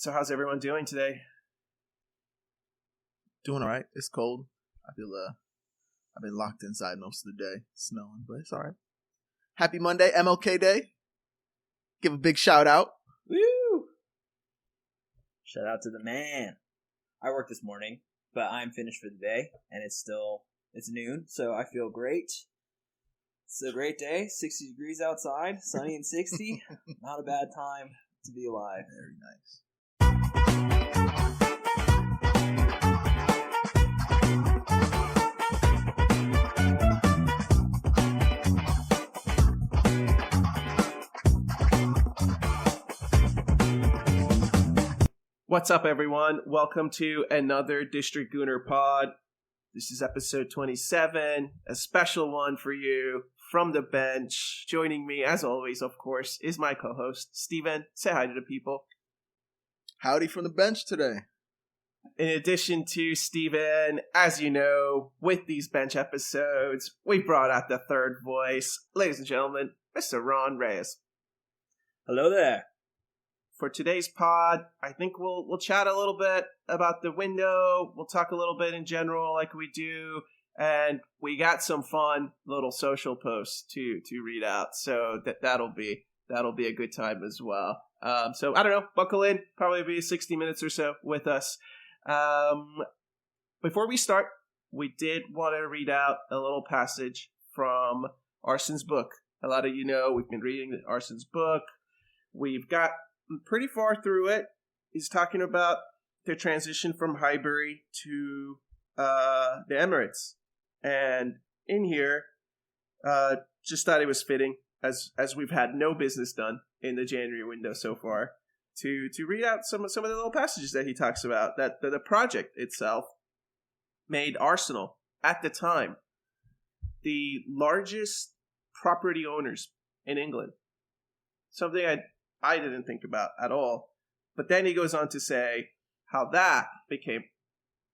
So how's everyone doing today? Doing all right. It's cold. I feel I've been locked inside most of the day. It's snowing, but it's all right. Happy Monday, MLK Day. Give a big shout out. Woo! Shout out to the man. I worked this morning, but I'm finished for the day, and it's noon, so I feel great. It's a great day. 60 degrees outside, sunny and 60. Not a bad time to be alive. Very nice. What's up, everyone? Welcome to another District Gooner Pod. This is episode 27, a special one for you from the bench. Joining me, as always, of course, is my co-host, Steven. Say hi to the people. Howdy from the bench today. In addition to Steven, as you know, with these bench episodes, we brought out the third voice. Ladies and gentlemen, Mr. Ron Reyes. Hello there. For today's pod, I think we'll chat a little bit about the window. We'll talk a little bit in general like we do. And we got some fun little social posts to read out. So that'll be a good time as well. So I don't know, buckle in. Probably be 60 minutes or so with us. Before we start, we did want to read out a little passage from Arson's book. A lot of you know we've been reading Arson's book. We've got pretty far through it. He's talking about the transition from Highbury to the Emirates. And in here, just thought it was fitting, as we've had no business done in the January window so far, to read out some of the little passages that he talks about, that the project itself made Arsenal, at the time, the largest property owners in England. Something I didn't think about at all. But then he goes on to say how that became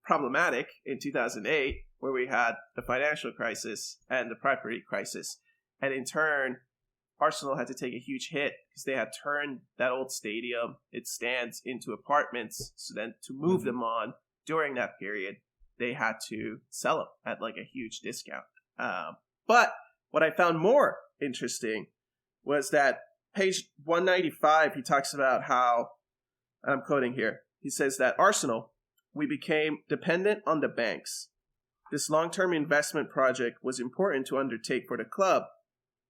problematic in 2008, where we had the financial crisis and the property crisis. And in turn, Arsenal had to take a huge hit because they had turned that old stadium, its stands, into apartments. So then to move them on during that period, they had to sell them at like a huge discount. But what I found more interesting was that page 195, he talks about how, and I'm quoting here, he says that Arsenal, we became dependent on the banks. This long-term investment project was important to undertake for the club,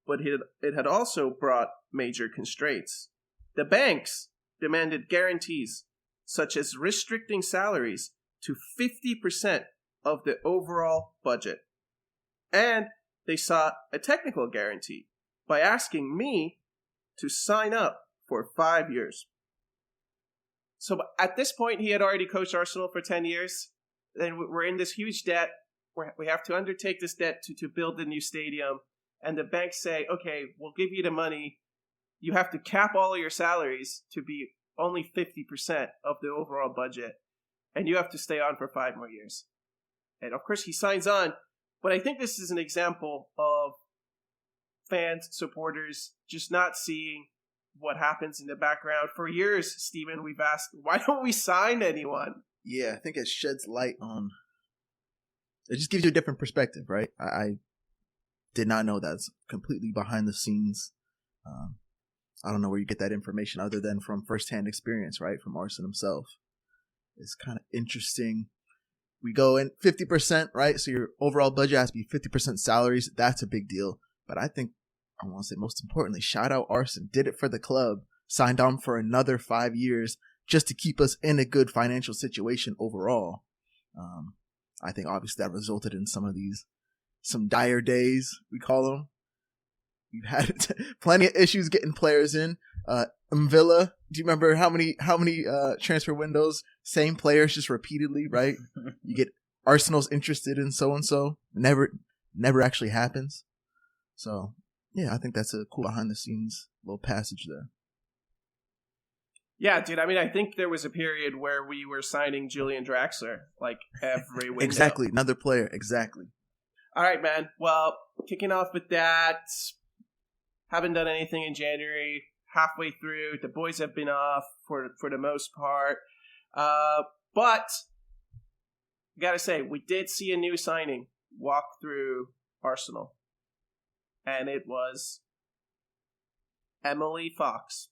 but it had also brought major constraints. The banks demanded guarantees, such as restricting salaries to 50% of the overall budget. And they sought a technical guarantee by asking me to sign up for 5 years. So at this point, he had already coached Arsenal for 10 years. Then we're in this huge debt. We have to undertake this debt to build the new stadium. And the banks say, okay, we'll give you the money. You have to cap all of your salaries to be only 50% of the overall budget. And you have to stay on for 5 more years. And of course, he signs on. But I think this is an example of fans, supporters, just not seeing what happens in the background. For years, Steven, we've asked, why don't we sign anyone? Yeah, I think it sheds light on... It just gives you a different perspective, right? I did not know that's completely behind the scenes. I don't know where you get that information other than from firsthand experience, right? From Arson himself. It's kind of interesting. We go in 50%, right? So your overall budget has to be 50% salaries. That's a big deal. But I think, I want to say most importantly, shout out Arson. Did it for the club. Signed on for another 5 years just to keep us in a good financial situation overall. I think obviously that resulted in some dire days, we call them. We've had plenty of issues getting players in. Villa, do you remember how many transfer windows? Same players just repeatedly, right? You get Arsenal's interested in so-and-so. Never actually happens. So, yeah, I think that's a cool behind-the-scenes little passage there. Yeah, dude, I mean, I think there was a period where we were signing Julian Draxler, like, every window. Exactly, another player, exactly. All right, man. Well, kicking off with that, haven't done anything in January, halfway through. The boys have been off for the most part. But gotta say, we did see a new signing walk through Arsenal. And it was Emily Fox.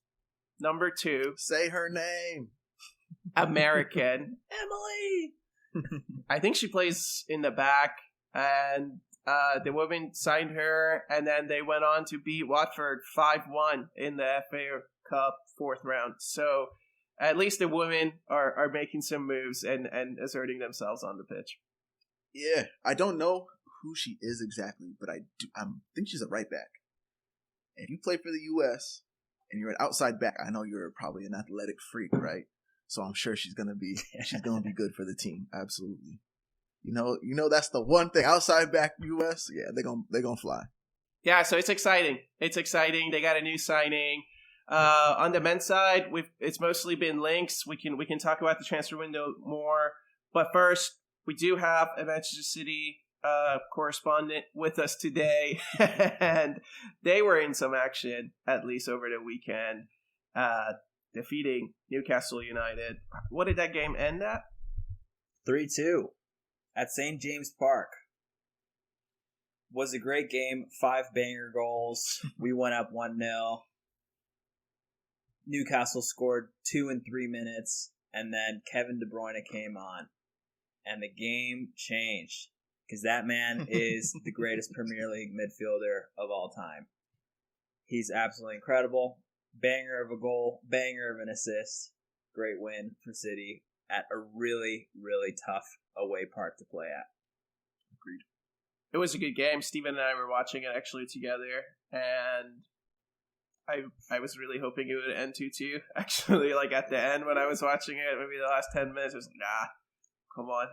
Number 2. Say her name. American. Emily! I think she plays in the back. And the women signed her. And then they went on to beat Watford 5-1 in the FA Cup 4th round. So at least the women are making some moves and asserting themselves on the pitch. Yeah, I don't know who she is exactly, but I think she's a right back. If you play for the U.S. and you're an outside back, I know you're probably an athletic freak, right? So I'm sure she's gonna be good for the team. Absolutely. You know that's the one thing. Outside back U.S. Yeah, they're gonna fly. Yeah, so it's exciting. It's exciting. They got a new signing. On the men's side, it's mostly been links. We can talk about the transfer window more, but first we do have a Manchester City correspondent with us today, and they were in some action at least over the weekend, defeating Newcastle United. What did that game end at? 3-2 at St. James Park. Was a great game. 5 banger goals. We went up 1-0. Newcastle scored 2 in 3 minutes, and then Kevin De Bruyne came on, and the game changed because that man is the greatest Premier League midfielder of all time. He's absolutely incredible. Banger of a goal, banger of an assist. Great win for City at a really, really tough away park to play at. Agreed. It was a good game. Steven and I were watching it actually together, and I was really hoping it would end 2-2. Actually, like at the end when I was watching it, maybe the last 10 minutes, I was like, come on.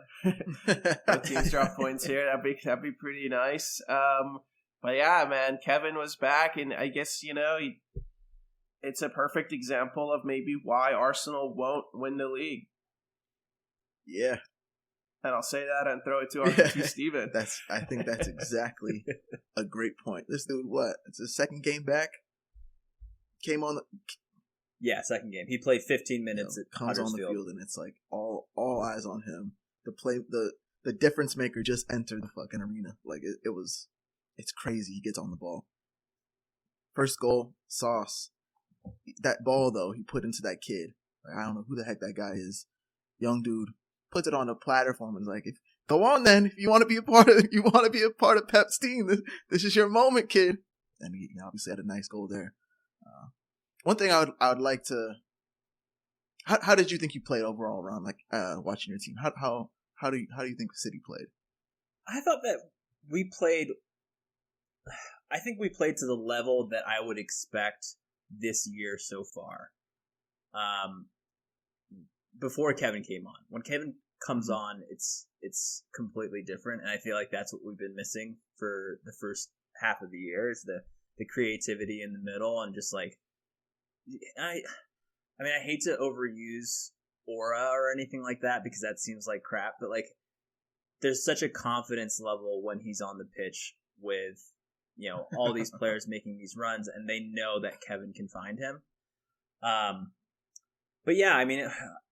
Both teams drop points here. That'd be pretty nice. But yeah, man, Kevin was back, and I guess, it's a perfect example of maybe why Arsenal won't win the league. Yeah. And I'll say that and throw it to Steven. I think that's exactly a great point. This dude, what? It's his second game back? Came on Yeah, second game. He played 15 minutes at comes on the field, and it's like all eyes on him. The difference maker just entered the fucking arena. Like it's crazy. He gets on the ball. First goal, Sauce. That ball though, he put into that kid. Like, I don't know who the heck that guy is. Young dude puts it on a platform and is like, go on then. If you want to be a part of Pep's team, this is your moment, kid. And he obviously had a nice goal there. One thing I would like to. How did you think you played overall, Ron? Like watching your team, how do you think City played? I thought that we played. I think we played to the level that I would expect this year so far. Before Kevin came on, when Kevin comes on, it's completely different, and I feel like that's what we've been missing for the first half of the year is the creativity in the middle, and just like I hate to overuse aura or anything like that because that seems like crap, but like there's such a confidence level when he's on the pitch with all these players making these runs, and they know that Kevin can find him. But yeah,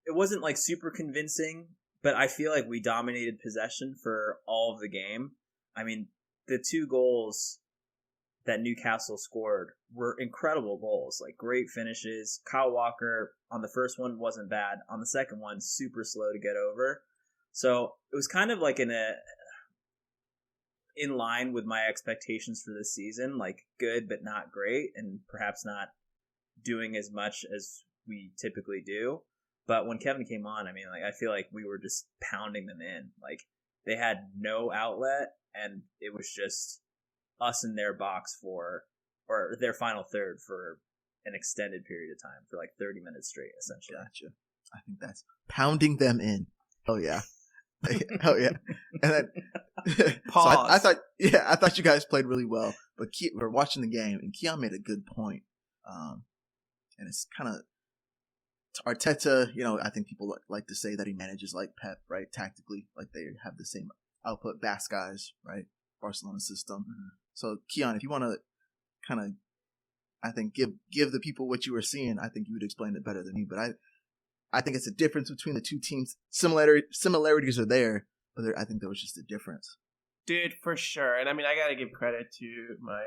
it wasn't like super convincing, but I feel like we dominated possession for all of the game. The 2 goals that Newcastle scored were incredible goals, like great finishes. Kyle Walker on the first one wasn't bad. On the second one, super slow to get over. So it was kind of like in line with my expectations for this season, like good but not great, and perhaps not doing as much as we typically do. But when Kevin came on, I feel like we were just pounding them in. Like they had no outlet, and it was just us in their box or their final third for an extended period of time, for like 30 minutes straight, essentially. Gotcha. I think that's pounding them in. Oh yeah. Oh yeah. And then pause. So I thought you guys played really well, but we're watching the game, and Keon made a good point. And it's kind of Arteta, I think people like to say that he manages like Pep, right? Tactically, like they have the same output, Basque guys, right? Barcelona system. Mm-hmm. So Keon, if you want to kind of I think give the people what you were seeing. I think you would explain it better than me. But I think it's a difference between the two teams. Similarities are there, but I think there was just a difference. Dude, for sure. And I mean, I got to give credit to my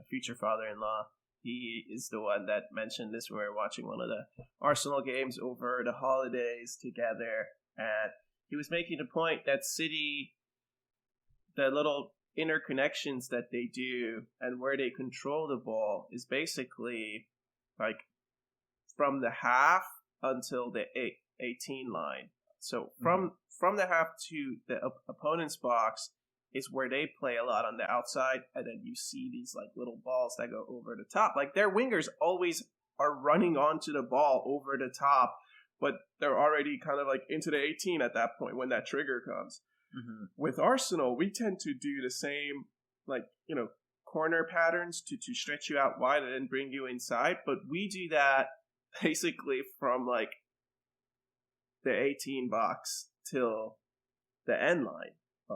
future father-in-law. He is the one that mentioned this. We were watching one of the Arsenal games over the holidays together, and he was making the point that City, the little interconnections that they do and where they control the ball is basically like from the half until the 18 line. So from the half to the opponent's box is where they play a lot on the outside, and then you see these like little balls that go over the top. Like their wingers always are running onto the ball over the top, but they're already kind of like into the 18 at that point when that trigger comes. Mm-hmm. With Arsenal, we tend to do the same, like, you know, corner patterns to stretch you out wide and then bring you inside, but we do that basically from like the 18 box till the end line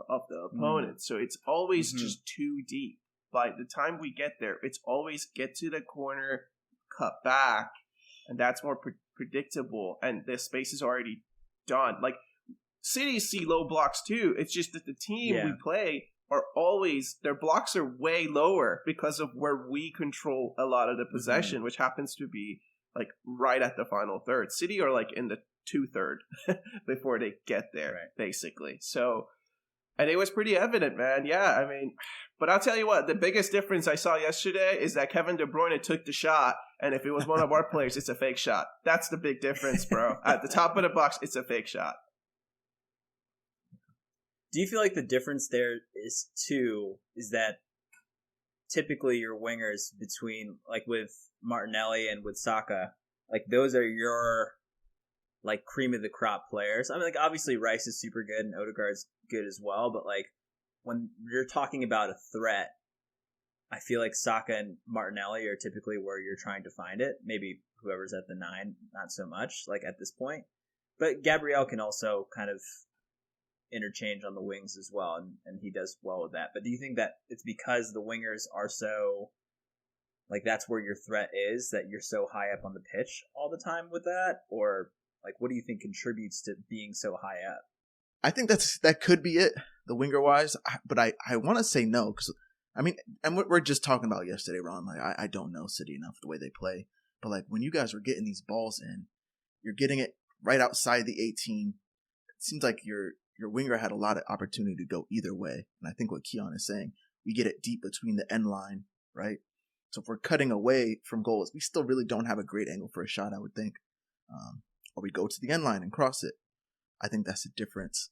of the opponent. So it's always just too deep. By the time we get there, it's always get to the corner, cut back, and that's more predictable, and the space is already done. Like, City see low blocks too. It's just that the team we play are always, their blocks are way lower because of where we control a lot of the possession, which happens to be like right at the final third. City are like in the 2/3 before they get there, basically. So, and it was pretty evident, man. Yeah, I mean, but I'll tell you what, the biggest difference I saw yesterday is that Kevin De Bruyne took the shot, and if it was one of our players, it's a fake shot. That's the big difference, bro. At the top of the box, it's a fake shot. Do you feel like the difference there is that typically your wingers between, like with Martinelli and with Saka, like those are your like cream of the crop players? I mean, like obviously Rice is super good and Odegaard's good as well, but like when you're talking about a threat, I feel like Saka and Martinelli are typically where you're trying to find it. Maybe whoever's at the 9, not so much, like at this point. But Gabriel can also kind of interchange on the wings as well, and he does well with that. But do you think that it's because the wingers are so, like that's where your threat is, that you're so high up on the pitch all the time with that? Or like what do you think contributes to being so high up? I think that could be it, the winger wise, but I want to say no, because I mean, and we're just talking about yesterday, Ron. Like I don't know City enough the way they play, but like when you guys were getting these balls in, you're getting it right outside the 18. It seems like your winger had a lot of opportunity to go either way, and I think what Keon is saying, we get it deep between the end line, right? So if we're cutting away from goals, we still really don't have a great angle for a shot, I would think. Or we go to the end line and cross it. I think that's the difference.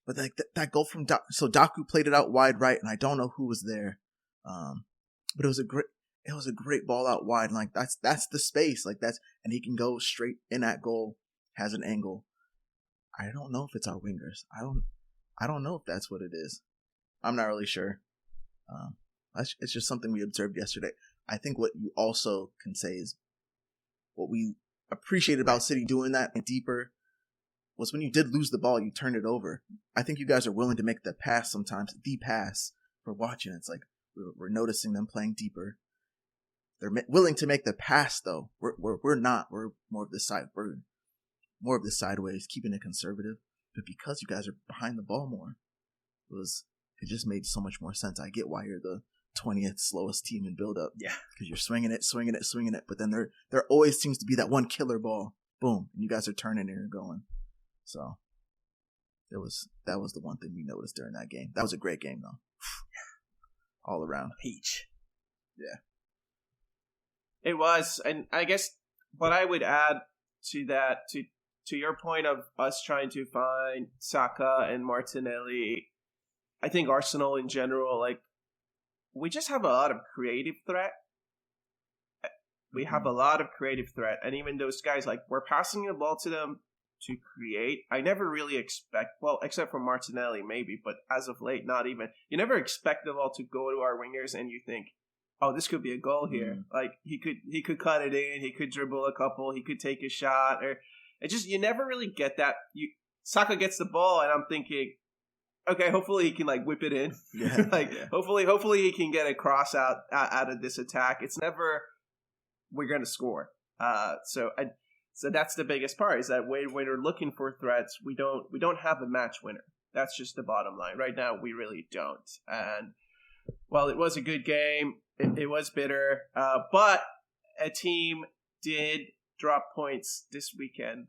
But like that goal from Daku played it out wide right, and I don't know who was there. But it was a great ball out wide. And like that's the space. Like and he can go straight in that goal, has an angle. I don't know if it's our wingers. I don't know if that's what it is. I'm not really sure. It's just something we observed yesterday. I think what you also can say is what we appreciated about City doing that and deeper was when you did lose the ball, you turned it over. I think you guys are willing to make the pass sometimes, the pass for watching. It's like we're noticing them playing deeper. They're willing to make the pass though. We're not. We're more of the side. We're more of the sideways, keeping it conservative. But because you guys are behind the ball more, it just made so much more sense. I get why you're the 20th slowest team in build-up. Yeah. Because you're swinging it. But then there always seems to be that one killer ball. Boom. And you guys are turning it and going. So that was the one thing we noticed during that game. That was a great game, though. All around. Peach. Yeah. It was. And I guess what I would add to that, to your point of us trying to find Saka and Martinelli, I think Arsenal in general, like, we just have a lot of creative threat. We have a lot of creative threat. And even those guys, like, we're passing the ball to them to create. I never really expect, well, except for Martinelli maybe, but as of late, not even. You never expect the ball to go to our wingers and you think, oh, this could be a goal here. Like, he could cut it in, he could dribble a couple, he could take a shot, or it just, you never really get that. Saka gets the ball and I'm thinking, okay, hopefully he can like whip it in. Yeah. Hopefully he can get a cross out of this attack. It's never we're going to score. So that's the biggest part is that when we're looking for threats, we don't have a match winner. That's just the bottom line. Right now, we really don't. And while it was a good game, it was bitter. But a team did drop points this weekend.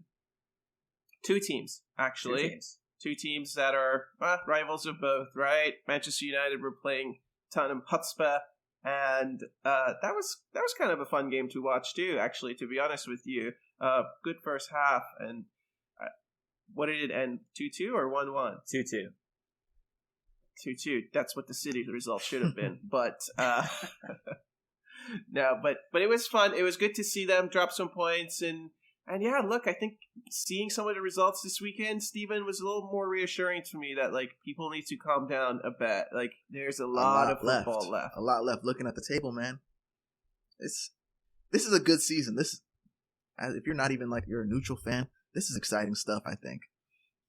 Two teams, actually. Two teams that are rivals of both, right? Manchester United were playing Tottenham Hotspur. And that was kind of a fun game to watch, too, actually, to be honest with you. Good first half. And what did it end? 2-2 or 1-1? 2-2. 2-2. That's what the City result should have been. But no, but it was fun. It was good to see them drop some points. And yeah, look, I think seeing some of the results this weekend, Steven, was a little more reassuring to me that, like, people need to calm down a bit. Like, there's a lot of football left. A lot left. Looking at the table, man. This is a good season. If you're not even, like, you're a neutral fan, this is exciting stuff, I think.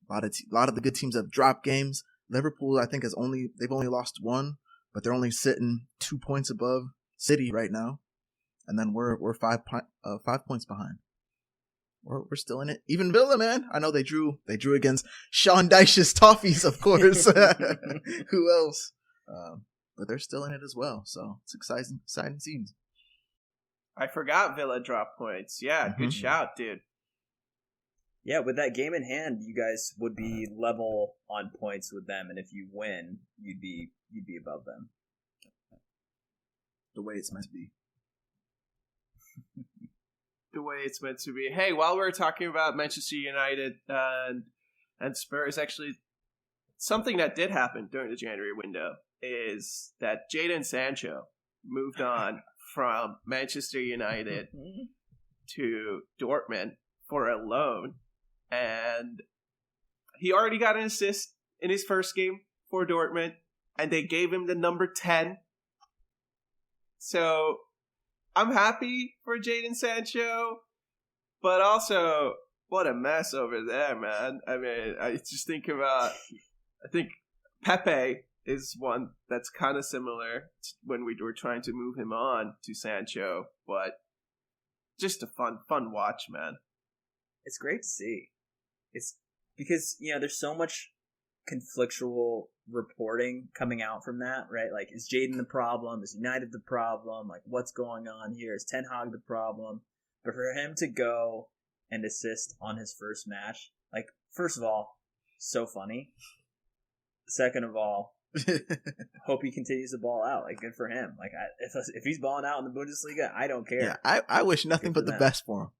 A lot of the good teams have dropped games. Liverpool, I think, they've only lost one, but they're only sitting 2 points above City right now. And then we're 5 points behind. We're still in it. Even Villa, man. I know they drew against Sean Dyche's Toffees, of course. Who else? But they're still in it as well. So it's exciting scenes. I forgot Villa dropped points. Yeah, good shout, dude. Yeah, with that game in hand, you guys would be level on points with them, and if you win, you'd be above them. The way it's meant to be. The way it's meant to be. Hey, while we're talking about Manchester United and Spurs, actually, something that did happen during the January window is that Jadon Sancho moved on from Manchester United to Dortmund for a loan, and he already got an assist in his first game for Dortmund, and they gave him the number 10. So I'm happy for Jadon Sancho, but also what a mess over there, man. I mean, I think Pepe is one that's kind of similar when we were trying to move him on to Sancho, but just a fun watch, man. It's great to see. It's because, there's so much conflictual reporting coming out from that, right? Like, is Jadon the problem? Is United the problem? Like, what's going on here? Is Ten Hag the problem? But for him to go and assist on his first match, like, first of all, so funny. Second of all, hope he continues to ball out. Like, good for him. Like, if he's balling out in the Bundesliga, I don't care. Yeah, I wish nothing but the best for him.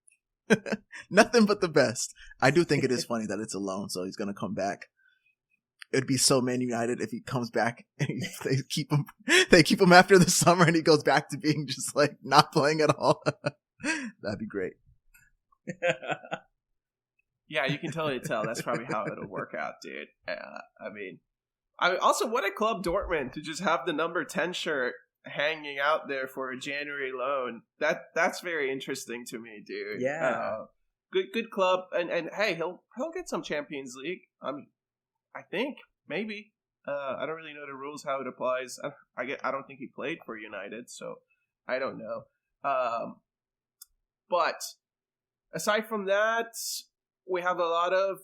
Nothing but the best. I do think it is funny that it's a loan, so he's going to come back. It'd be so Man United if he comes back and they keep him after the summer and he goes back to being just like not playing at all. That'd be great. Yeah, you can totally tell. That's probably how it'll work out, dude. I also, what a club, Dortmund, to just have the number 10 shirt hanging out there for a January loan. That's very interesting to me, dude. Yeah. Good club, and hey, he'll get some Champions League. I think maybe. I don't really know the rules how it applies. I don't think he played for United, so I don't know. But aside from that, we have a lot of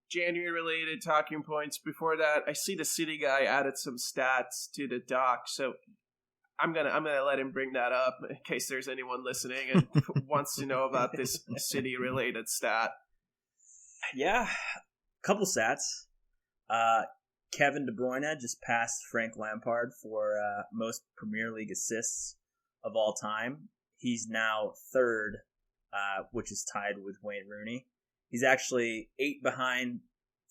January-related talking points. Before that, I see the City guy added some stats to the doc, so I'm gonna let him bring that up in case there's anyone listening and wants to know about this City-related stat. Yeah, couple stats. Kevin De Bruyne just passed Frank Lampard for most Premier League assists of all time. He's now third, which is tied with Wayne Rooney. He's actually 8 behind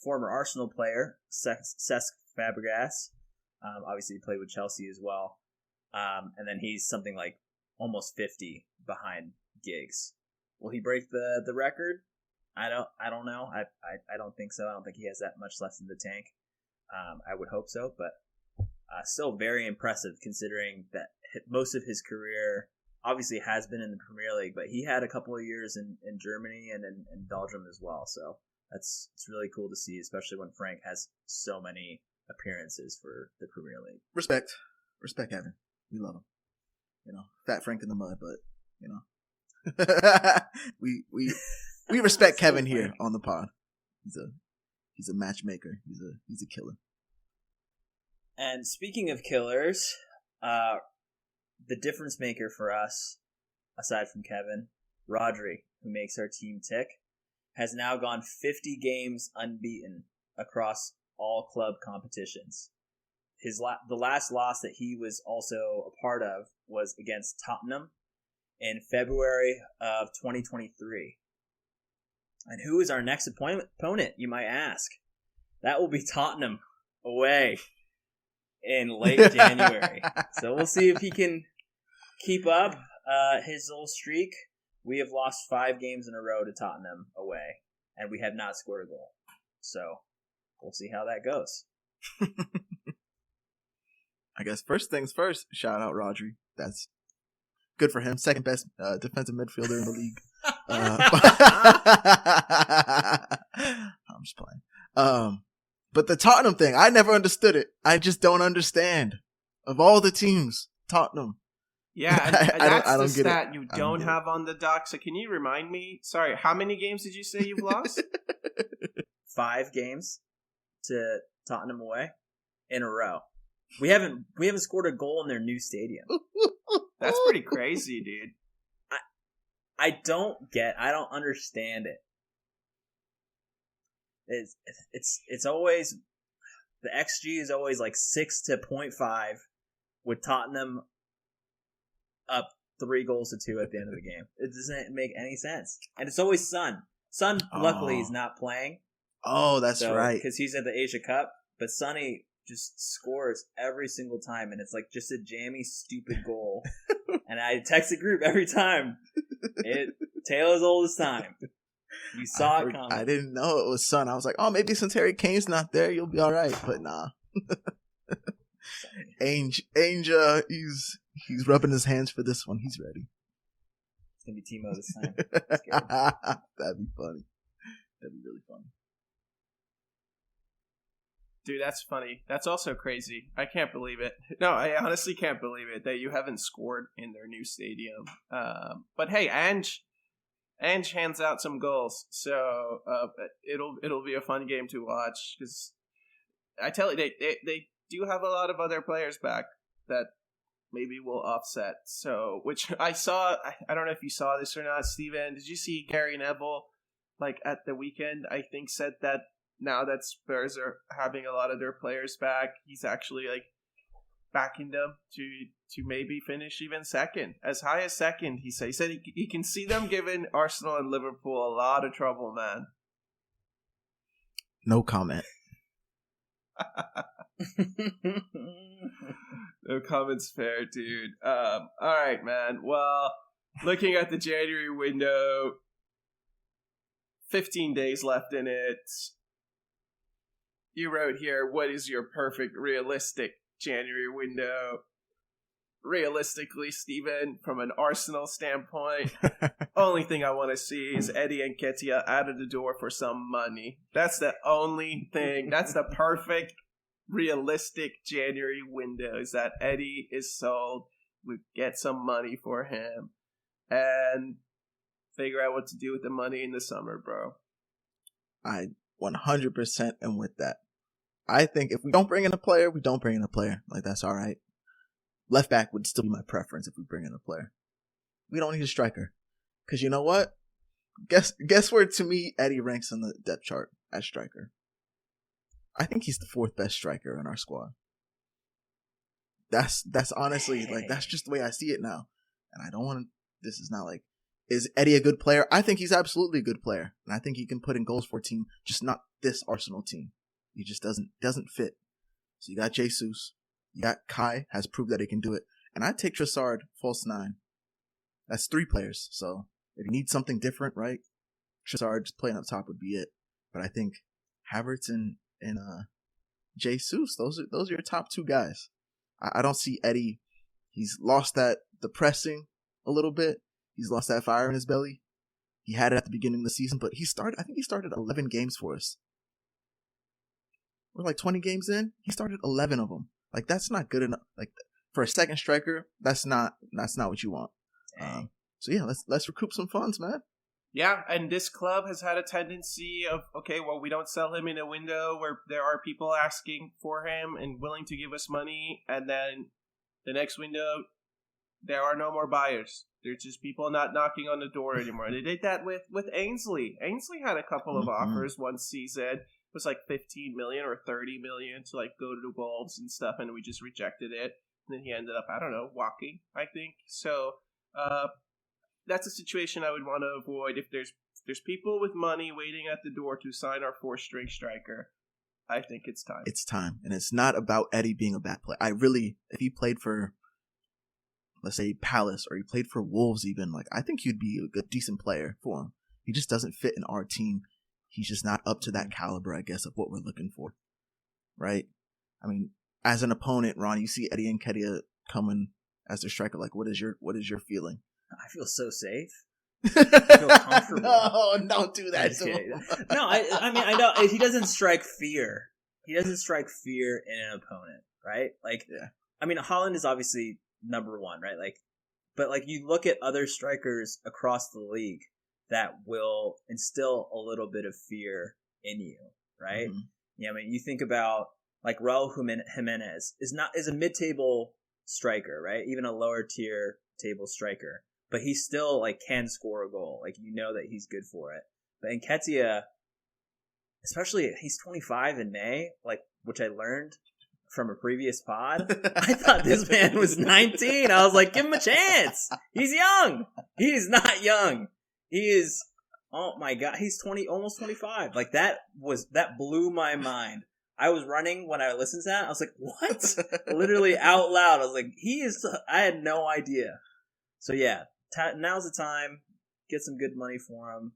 former Arsenal player Cesc Fabregas. Obviously, he played with Chelsea as well. And then he's something like almost 50 behind Giggs. Will he break the record? I don't know. I don't think so. I don't think he has that much left in the tank. I would hope so, but still very impressive considering that most of his career obviously has been in the Premier League, but he had a couple of years in Germany and in Belgium as well. So It's really cool to see, especially when Frank has so many appearances for the Premier League. Respect, Kevin. We love him. Fat Frank in the mud, but we respect Kevin here on the pod. He's a matchmaker. He's a killer. And speaking of killers, the difference maker for us, aside from Kevin, Rodri, who makes our team tick, has now gone 50 games unbeaten across all club competitions. The last loss that he was also a part of was against Tottenham in February of 2023. And who is our next opponent, you might ask? That will be Tottenham away in late January. So we'll see if he can keep up his little streak. We have lost 5 games in a row to Tottenham away, and we have not scored a goal. So we'll see how that goes. I guess first things first, shout out Rodri. That's good for him. Second best defensive midfielder in the league. I'm just playing. But the Tottenham thing, I never understood it. I just don't understand. Of all the teams, Tottenham. Yeah, and that's I don't the get stat it. you don't have on the doc. So can you remind me? Sorry, how many games did you say you've lost? 5 games to Tottenham away in a row. We haven't scored a goal in their new stadium. That's pretty crazy, dude. I don't understand it. It's always, the XG is always like 6 to 0.5 with Tottenham up 3 goals to 2 at the end of the game. It doesn't make any sense. And it's always Son. Son, luckily, is not playing. Oh, that's right. Because he's at the Asia Cup. But Sonny just scores every single time. And it's like just a jammy, stupid goal. And I text the group every time. Tale as old as time. You saw it coming. I didn't know it was Son. I was like, oh, maybe since Harry Kane's not there, you'll be all right. But nah. Ainge, he's rubbing his hands for this one. He's ready. It's going to be Timo this time. That'd be funny. That'd be really funny. Dude, that's funny. That's also crazy. I can't believe it. No, I honestly can't believe it that you haven't scored in their new stadium. But hey, Ange hands out some goals, so it'll be a fun game to watch. Because I tell you, they do have a lot of other players back that maybe will offset. So, which I saw. I don't know if you saw this or not, Steven. Did you see Gary Neville, at the weekend? I think said that now that Spurs are having a lot of their players back, he's actually backing them to maybe finish even second, as high as second. He said he can see them giving Arsenal and Liverpool a lot of trouble, man. No comment. No comments fair, dude. All right, man. Well, looking at the January window, 15 days left in it. You wrote here, what is your perfect, realistic January window? Realistically, Steven, from an Arsenal standpoint, only thing I want to see is Eddie Nketiah out of the door for some money. That's the only thing. That's the perfect, realistic January window, is that Eddie is sold. We get some money for him and figure out what to do with the money in the summer, bro. I 100% am with that. I think if we don't bring in a player, we don't bring in a player. That's all right. Left back would still be my preference if we bring in a player. We don't need a striker. Because you know what? Guess where, to me, Eddie ranks on the depth chart as striker? I think he's the 4th best striker in our squad. That's honestly, that's just the way I see it now. And I don't want to, this is not is Eddie a good player? I think he's absolutely a good player. And I think he can put in goals for a team, just not this Arsenal team. He just doesn't fit. So you got Jesus. You got Kai, has proved that he can do it. And I'd take Trossard, false 9. That's 3 players. So if you need something different, right? Trossard just playing up top would be it. But I think Havertz and Jesus, those are your top 2 guys. I don't see Eddie. He's lost the pressing a little bit. He's lost that fire in his belly. He had it at the beginning of the season, but I think he started 11 games for us. We're like 20 games in. He started 11 of them. Like, that's not good enough. Like, for a second striker, that's not what you want. So yeah, let's recoup some funds, man. Yeah, and this club has had a tendency of, okay, well, we don't sell him in a window where there are people asking for him and willing to give us money, and then the next window, there are no more buyers. There's just people not knocking on the door anymore. They did that with Ainsley. Ainsley had a couple of offers one season. It was like 15 million or 30 million to like go to the Wolves and stuff, and we just rejected it. And then he ended up, I don't know, walking, I think. So that's a situation I would want to avoid. If there's people with money waiting at the door to sign our 4th-string striker, I think it's time. It's time. And it's not about Eddie being a bad player. If he played for, let's say, Palace, or he played for Wolves even, like, I think he'd be a good, decent player for him. He just doesn't fit in our team. He's just not up to that caliber, I guess, of what we're looking for. Right? I mean, as an opponent, Ron, you see Eddie Nketiah coming as their striker. Like, what is your feeling? I feel so safe. I feel comfortable. No, don't do that to him. No, I mean, I know he doesn't strike fear. He doesn't strike fear in an opponent, right? Like, yeah. I mean, Haaland is obviously number one, right? Like, but like you look at other strikers across the league that will instill a little bit of fear in you, right? Mm-hmm. Yeah, I mean, you think about like Raul Jimenez is a mid-table striker, right? Even a lower tier table striker. But he still like can score a goal. Like, you know that he's good for it. But Nketiah, especially he's 25 in May, like, which I learned from a previous pod. I thought this man was 19. I was like, give him a chance. He's young. He's not young. He is, oh my God, he's 20, almost 25. Like, that blew my mind. I was running when I listened to that. I was like, what? Literally out loud. I was like, I had no idea. So yeah. Now's the time. Get some good money for him.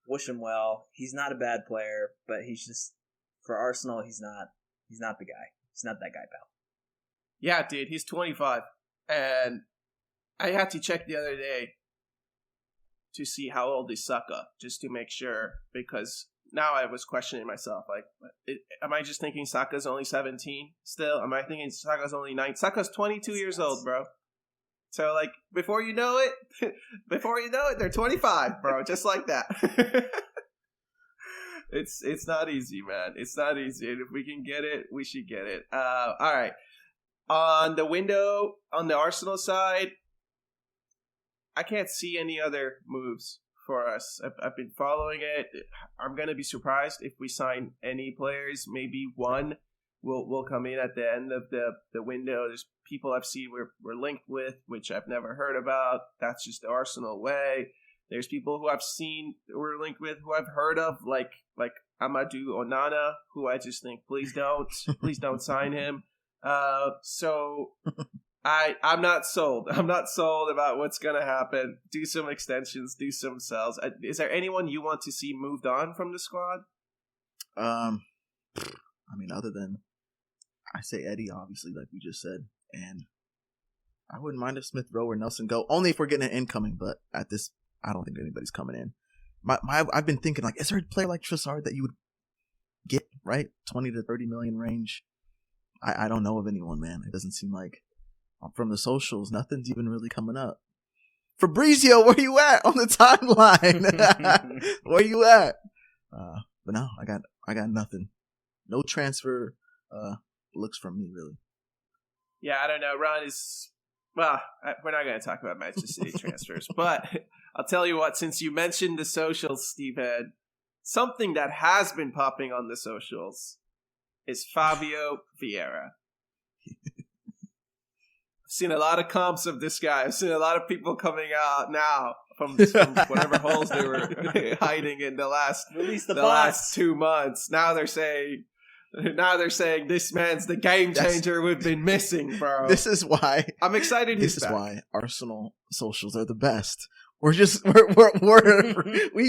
Wish him well. He's not a bad player, but he's just, for Arsenal, he's not the guy. He's not that guy, pal. Yeah, dude, he's 25. And I had to check the other day to see how old is Saka, just to make sure, because now I was questioning myself. Like, am I just thinking Saka's only 17 still? Am I thinking Saka's only 9? Saka's 22 years old, bro. So, like, before you know it, they're 25, bro. Just like that. It's not easy, man. It's not easy. And if we can get it, we should get it. All right. On the window, on the Arsenal side, I can't see any other moves for us. I've been following it. I'm going to be surprised if we sign any players. Maybe one will come in at the end of the window. There's people I've seen we're linked with, which I've never heard about. That's just the Arsenal way. There's people who I've seen we're linked with who I've heard of, like Amadou Onana, who I just think, please don't sign him. So I'm not sold. I'm not sold about what's gonna happen. Do some extensions, do some sells. Is there anyone you want to see moved on from the squad? I mean, other than, I say Eddie, obviously, like we just said, and I wouldn't mind if Smith Rowe or Nelson go, only if we're getting an incoming, but at this, I don't think anybody's coming in. I've been thinking, like, is there a player like Trossard that you would get, right? 20 to 30 million range? I don't know of anyone, man. It doesn't seem like, from the socials, nothing's even really coming up. Fabrizio, where you at on the timeline? Where you at? But no, I got nothing. No transfer looks from me, really. Yeah, I don't know. Ron is, well, we're not going to talk about Manchester City transfers, but I'll tell you what, since you mentioned the socials, Stevehead, something that has been popping on the socials is Fabio Vieira. I've seen a lot of comps of this guy. I've seen a lot of people coming out now from whatever holes they were hiding in the last 2 months. Now they're saying this man's the game changer we've been missing, bro. This is why I'm excited. This is back. Why Arsenal socials are the best. We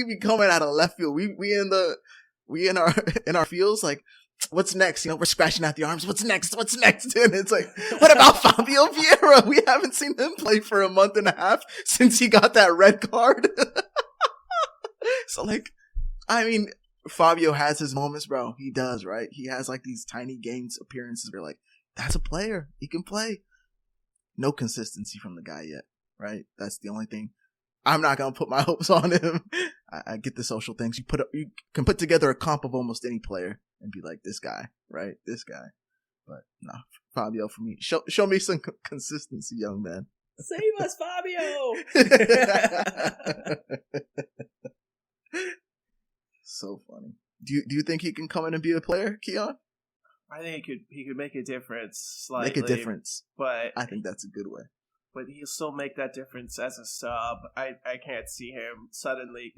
be coming out of left field. We in our fields, like, what's next? You know, we're scratching out the arms. What's next? And it's like, what about Fabio Vieira? We haven't seen him play for a month and a half since he got that red card. So, like, I mean, Fabio has his moments, bro. He does, right? He has, like, these tiny games appearances where, like, that's a player. He can play. No consistency from the guy yet, right? That's the only thing. I'm not going to put my hopes on him. I get the social things. You can put together a comp of almost any player and be like, this guy, right? This guy. But, no, Fabio for me. Show me some consistency, young man. Save us, Fabio! So funny. Do you think he can come in and be a player, Keon? I think he could make a difference slightly. Make a difference. But I think that's a good way. But he'll still make that difference as a sub. I can't see him suddenly.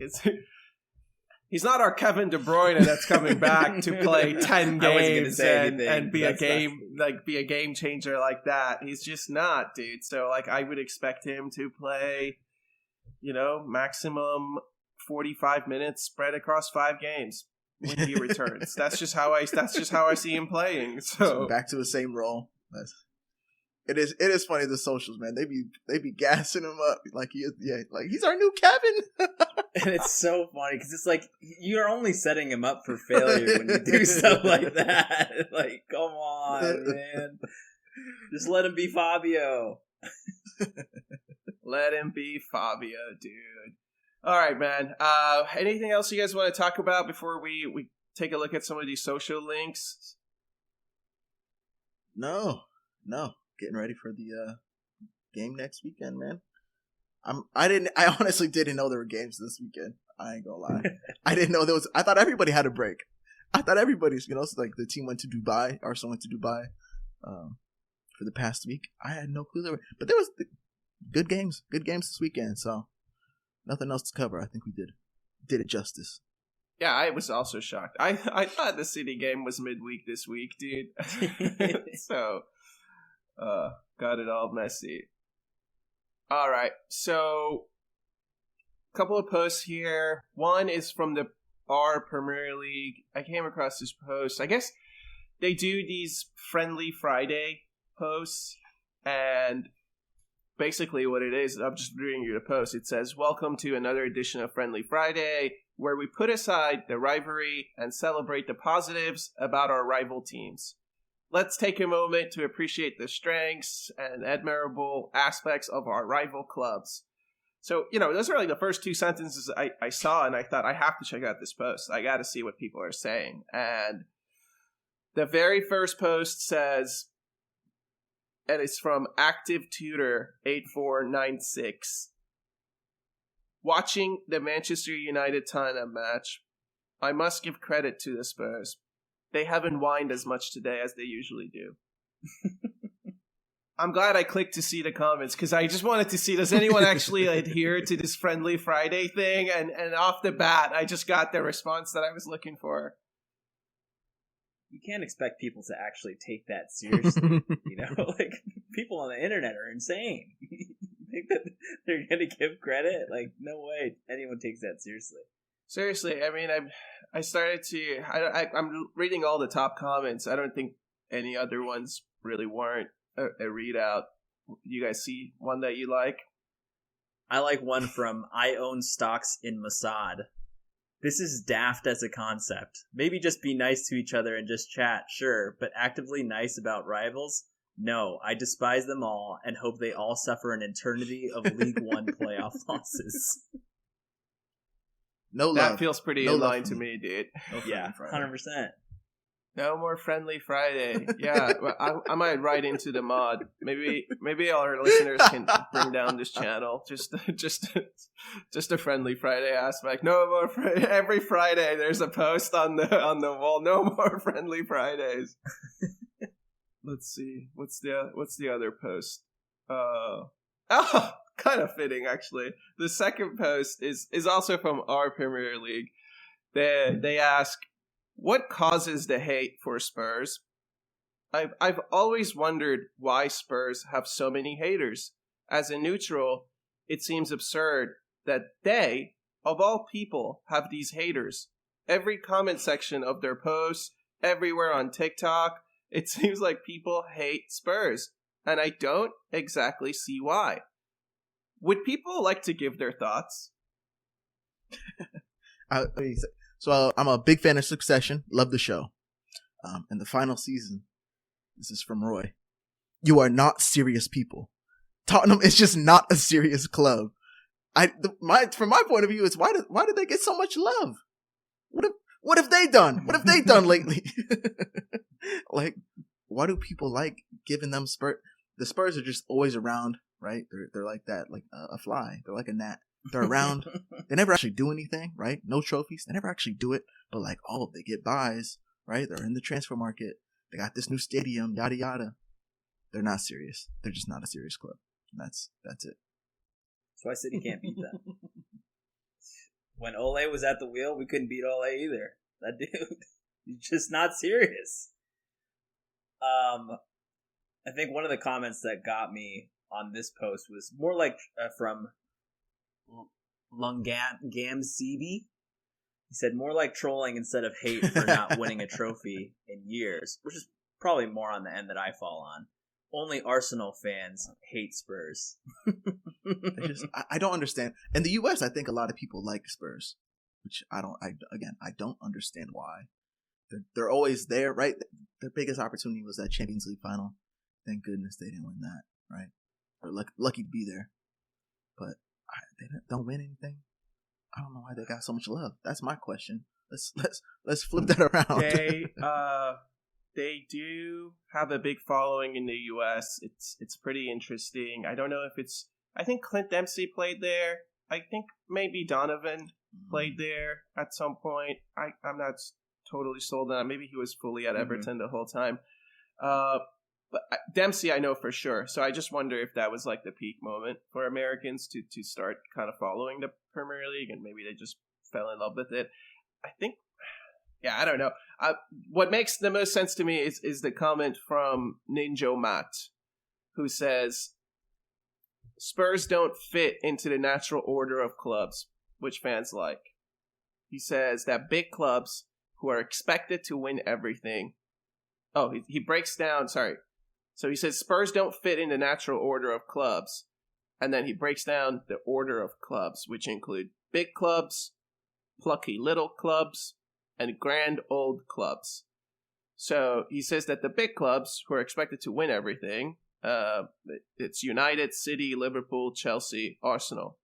He's not our Kevin De Bruyne that's coming back to play 10 games and be a game changer like that. He's just not, dude. So like I would expect him to play, maximum 45 minutes spread across 5 games when he returns. That's just how I see him playing. So back to the same role. It is funny, the socials, man. They be gassing him up like he's our new Kevin. And it's so funny because it's like you're only setting him up for failure when you do stuff like that. Like, come on, man. Just let him be Fabio. Let him be Fabio, dude. All right, man. Anything else you guys want to talk about before we take a look at some of these social links? No. Getting ready for the game next weekend, man. I honestly didn't know there were games this weekend. I ain't gonna lie. I didn't know there was. I thought everybody had a break. I thought everybody's, so like the team went to Dubai. Arsenal went to Dubai for the past week. I had no clue there were. But there was good games this weekend. So nothing else to cover. I think we did it justice. Yeah, I was also shocked. I thought the City game was midweek this week, dude. So. Got it all messy. All right, so a couple of posts here. One is from the R Premier League. I came across this post. I guess they do these Friendly Friday posts, and basically what it is, I'm just reading you the post. It says, "Welcome to another edition of Friendly Friday, where we put aside the rivalry and celebrate the positives about our rival teams. Let's take a moment to appreciate the strengths and admirable aspects of our rival clubs." So, those are like the first 2 sentences I saw, and I thought, I have to check out this post. I got to see what people are saying. And the very first post says, and it's from Active Tutor 8496. "Watching the Manchester United Tottenham match, I must give credit to the Spurs. They haven't whined as much today as they usually do." I'm glad I clicked to see the comments, because I just wanted to see, does anyone actually adhere to this Friendly Friday thing? And off the bat, I just got the response that I was looking for. You can't expect people to actually take that seriously. Like, people on the internet are insane. You think that they're going to give credit? Like, no way anyone takes that seriously. Seriously, I mean, I started to... I'm reading all the top comments. I don't think any other ones really warrant a readout. You guys see one that you like? I like one from I Own Stocks in Mossad. "This is daft as a concept. Maybe just be nice to each other and just chat, sure, but actively nice about rivals? No, I despise them all and hope they all suffer an eternity of League One playoff losses." No love. That feels pretty in line to me, dude. Yeah, 100%. No more Friendly Friday. Yeah, I might write into the mod. Maybe our listeners can bring down this channel. Just a Friendly Friday aspect. No more every Friday. There's a post on the wall. No more Friendly Fridays. Let's see. What's the other post? Kind of fitting, actually. The second post is also from our Premier League. They ask, "What causes the hate for Spurs? I've always wondered why Spurs have so many haters. As a neutral, it seems absurd that they, of all people, have these haters. Every comment section of their posts, everywhere on TikTok, it seems like people hate Spurs, and I don't exactly see why. Would people like to give their thoughts?" So I'm a big fan of Succession. Love the show. In the final season, this is from Roy. You are not serious people. Tottenham is just not a serious club. From my point of view, it's why did they get so much love? What have they done? What have they done lately? Like, why do people like giving them Spurs? The Spurs are just always around, right? They're like that, like a fly. They're like a gnat. They're around. They never actually do anything, right? No trophies. They never actually do it. But like, oh, they get buys, right? They're in the transfer market. They got this new stadium, yada yada. They're not serious. They're just not a serious club. And that's it. That's why City can't beat them. When Ole was at the wheel, we couldn't beat Ole either. That dude, he's just not serious. I think one of the comments that got me on this post was more like from Lungamcb. He said more like trolling instead of hate for not winning a trophy in years, which is probably more on the end that I fall on. Only Arsenal fans hate Spurs. I don't understand. In the U.S., I think a lot of people like Spurs, which I don't understand why. They're always there, right? Their biggest opportunity was that Champions League final. Thank goodness they didn't win that, right? They're lucky to be there, but they don't win anything. I don't know why they got so much love. That's my question. Let's flip that around. They do have a big following in the U.S. It's pretty interesting. I don't know if it's... I think Clint Dempsey played there. I think maybe Donovan played there at some point. I'm not totally sold on that. Maybe he was fully at Everton the whole time. But Dempsey I know for sure. So I just wonder if that was like the peak moment for Americans to start kind of following the Premier League, and maybe they just fell in love with it. I think... Yeah, I don't know. What makes the most sense to me is the comment from Ninjo Matt, who says, Spurs don't fit into the natural order of clubs, which fans like. He says that big clubs who are expected to win everything... Oh, he breaks down... Sorry. So he says Spurs don't fit in the natural order of clubs, and then he breaks down the order of clubs, which include big clubs, plucky little clubs, and grand old clubs. So he says that the big clubs who are expected to win everything, it's United, City, Liverpool, Chelsea, Arsenal.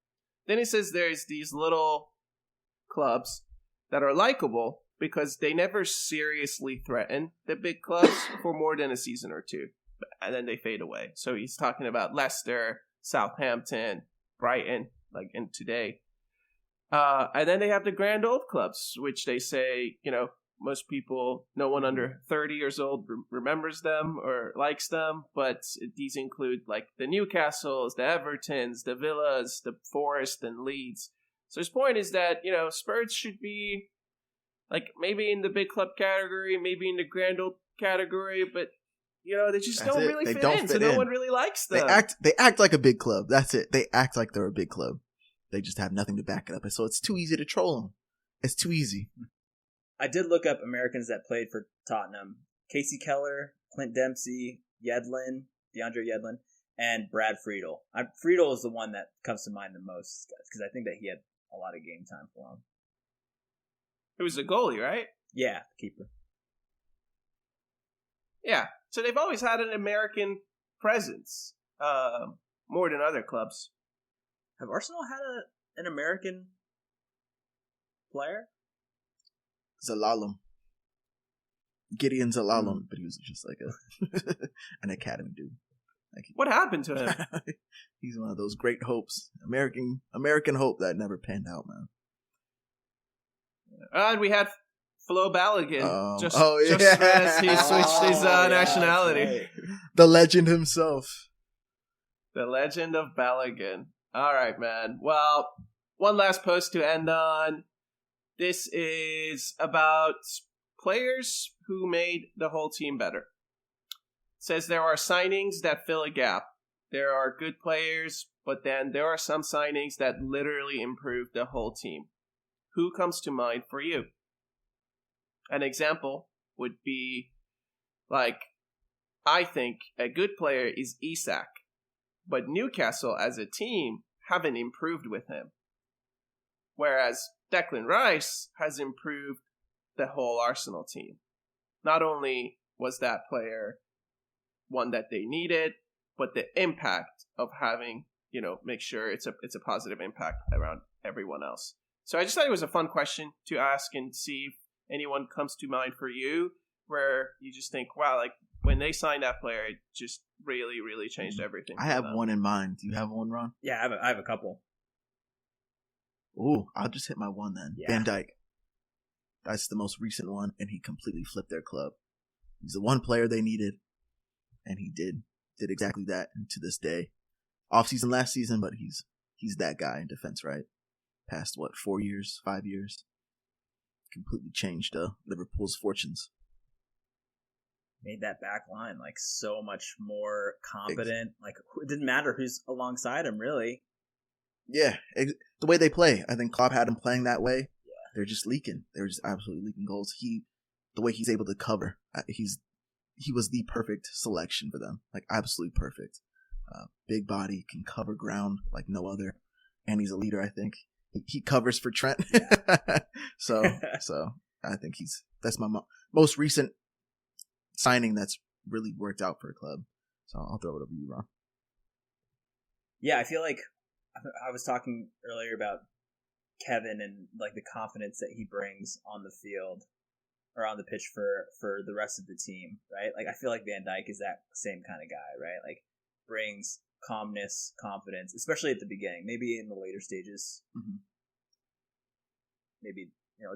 Then he says there's these little clubs that are likable because they never seriously threaten the big clubs for more than a season or two, and then they fade away. So he's talking about Leicester, Southampton, Brighton, like in today. And then they have the grand old clubs, which they say, most people, no one under 30 years old remembers them or likes them. But these include like the Newcastles, the Evertons, the Villas, the Forest, and Leeds. So his point is that, Spurs should be like maybe in the big club category, maybe in the grand old category, but they just don't really fit in. So no one really likes them. They act like a big club. That's it. They act like they're a big club. They just have nothing to back it up. And so it's too easy to troll them. It's too easy. I did look up Americans that played for Tottenham. Casey Keller, Clint Dempsey, DeAndre Yedlin, and Brad Friedel. Friedel is the one that comes to mind the most because I think that he had a lot of game time for him. It was a goalie, right? Yeah, keeper. Yeah, so they've always had an American presence, more than other clubs. Have Arsenal had an American player? Zelalem. Gideon Zelalem, but he was just like an academy dude. What happened to him? He's one of those great hopes. American hope that never panned out, man. And we had Flo Balogun just yeah. just as he switched his nationality. Right. The legend himself. The legend of Balogun. All right, man. Well, one last post to end on. This is about players who made the whole team better. It says there are signings that fill a gap. There are good players, but then there are some signings that literally improve the whole team. Who comes to mind for you? An example would be, I think a good player is Isak. But Newcastle as a team haven't improved with him. Whereas Declan Rice has improved the whole Arsenal team. Not only was that player one that they needed, but the impact of having, make sure it's a positive impact around everyone else. So I just thought it was a fun question to ask and see if anyone comes to mind for you where you just think, wow, like when they signed that player, it just really, really changed everything. I have one in mind. Do you have one, Ron? Yeah, I have a couple. Ooh, I'll just hit my one then. Yeah. Van Dijk. That's the most recent one, and he completely flipped their club. He's the one player they needed, and he did exactly that. And to this day, off season last season, but he's that guy in defense, right? Past 4 years, 5 years, completely changed Liverpool's fortunes. Made that back line like so much more competent. Like it didn't matter who's alongside him, really. Yeah, the way they play. I think Klopp had him playing that way. Yeah. They're just leaking. They're just absolutely leaking goals. The way he's able to cover, he was the perfect selection for them. Like absolutely perfect. Big body, can cover ground like no other, and he's a leader. I think he covers for Trent. so I think that's my most recent signing that's really worked out for a club. So I'll throw it over to you, Ron. Yeah, I feel like I was talking earlier about Kevin and like the confidence that he brings on the field or on the pitch for the rest of the team, right? Like I feel like Van Dijk is that same kind of guy, right? Like brings calmness, confidence, especially at the beginning. Maybe in the later stages, maybe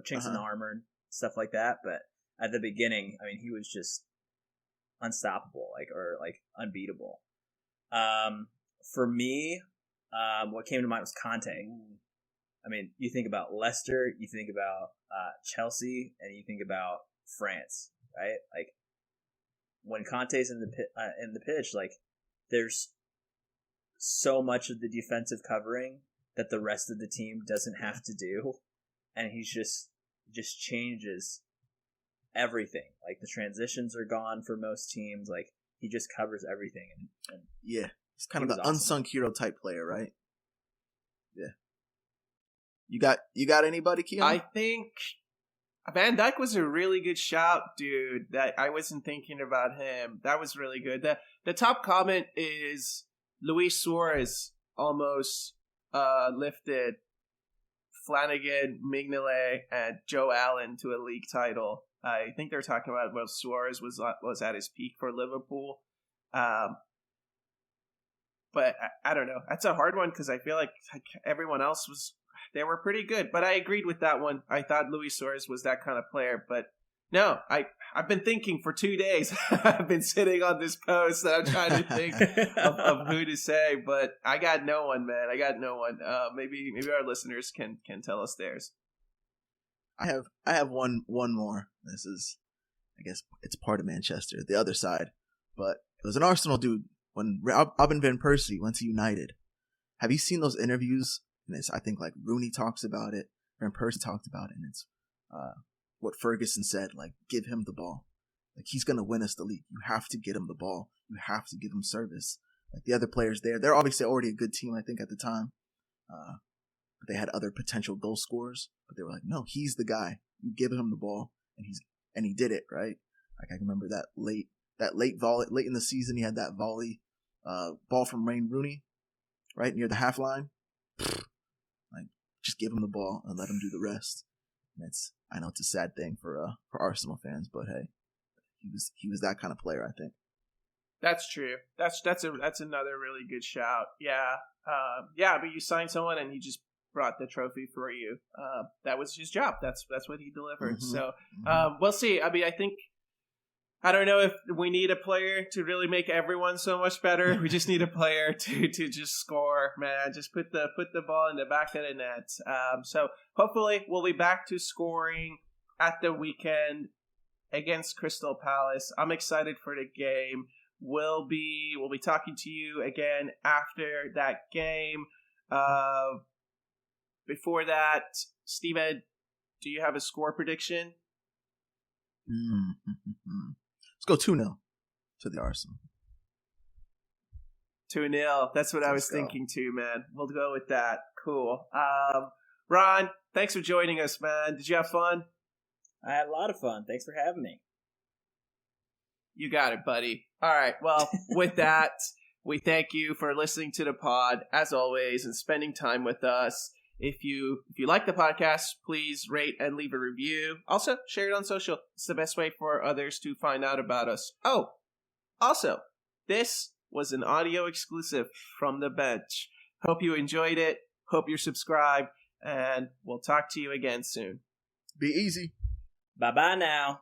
chinks in the armor and stuff like that. But at the beginning, I mean, he was just unstoppable, or unbeatable. For me, what came to mind was Conte. I mean, you think about Leicester, you think about Chelsea, and you think about France, right? Like when Conte's in the pitch, like there's so much of the defensive covering that the rest of the team doesn't have to do, and he's just changes everything. Like the transitions are gone for most teams. Like he just covers everything, and yeah, he's kind of the awesome unsung hero type player, right? Yeah. You got anybody, Keon? I think Van Dijk was a really good shout, dude. That I wasn't thinking about him. That was really good. The top comment is Luis Suarez almost lifted Flanagan, Mignolet, and Joe Allen to a league title. I think they're talking about Suarez was at his peak for Liverpool. But I don't know. That's a hard one because I feel like everyone else they were pretty good. But I agreed with that one. I thought Luis Suarez was that kind of player. But no, I've been thinking for 2 days. I've been sitting on this post and I'm trying to think of who to say. But I got no one, man. I got no one. Maybe our listeners can tell us theirs. I have one more. This is, I guess it's part of Manchester, the other side. But it was an Arsenal dude when Robin Van Persie went to United. Have you seen those interviews? And it's, I think like Rooney talks about it, Van Persie talked about it, and it's what Ferguson said, like give him the ball. Like he's gonna win us the league. You have to get him the ball. You have to give him service. Like the other players they're obviously already a good team, I think, at the time. But they had other potential goal scorers, but they were like, no, he's the guy. You give him the ball, and he did it, right? Like I can remember that late volley, late in the season, he had that volley, ball from Wayne Rooney, right near the half line. Like just give him the ball and let him do the rest. And I know it's a sad thing for Arsenal fans, but hey, he was that kind of player, I think. That's true. That's another really good shout. Yeah. But you signed someone and he just brought the trophy for you. That was his job. That's what he delivered. Mm-hmm. So we'll see. I mean, I don't know if we need a player to really make everyone so much better. We just need a player to just score, man. Just put the ball in the back of the net. So hopefully we'll be back to scoring at the weekend against Crystal Palace. I'm excited for the game. We'll be talking to you again after that game. Before that, Steven, do you have a score prediction? Let's go 2-0 to the Arsenal. 2-0. That's what I was thinking too, man. We'll go with that. Cool. Ron, thanks for joining us, man. Did you have fun? I had a lot of fun. Thanks for having me. You got it, buddy. All right. Well, with that, we thank you for listening to the pod, as always, and spending time with us. If you like the podcast, please rate and leave a review. Also, share it on social. It's the best way for others to find out about us. Oh, also, this was an audio exclusive from the bench. Hope you enjoyed it. Hope you're subscribed. And we'll talk to you again soon. Be easy. Bye-bye now.